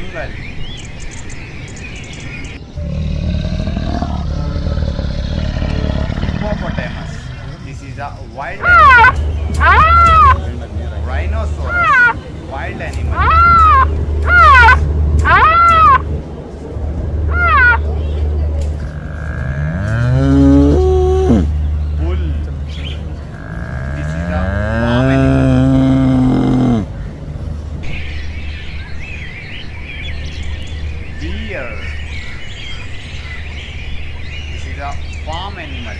jungle. Hippopotamus. This is a wild animal. Rhinoceros. Wild animal. Bull. This is a farm animal. Deer. This is a farm animal.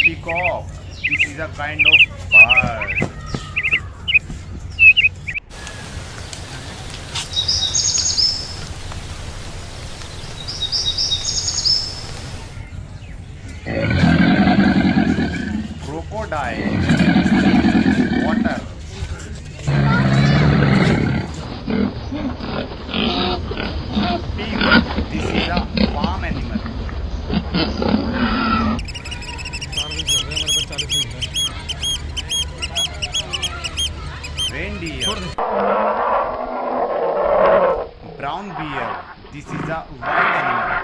Peacock. This is a kind of bird. Crocodile. Water. Pig. This is a farm animal. Reindeer. Brown bear. This is a wild animal.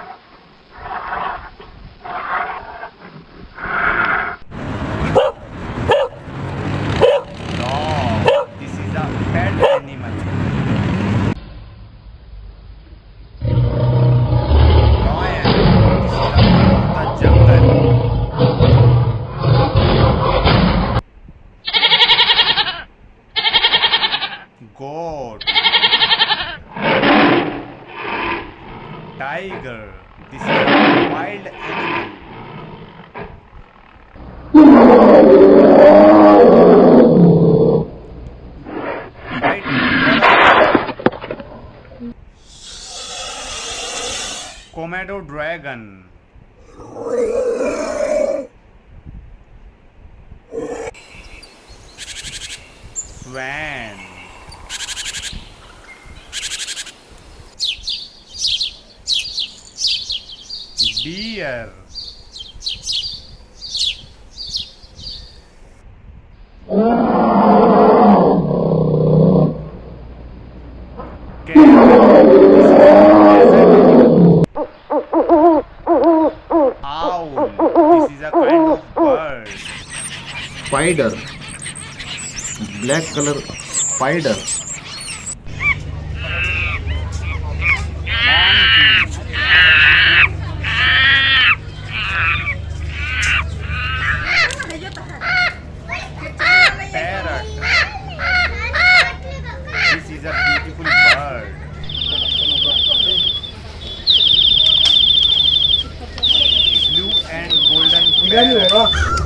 Dog. This is a pet animal. Lion. This is a part of the jungle. Goat. Tiger. This is a wild animal. White Komodo dragon. Swan. Deer. Owl. This is a kind of bird. Spider, black color spider. Parrot. This is a beautiful bird. Blue and golden parrot.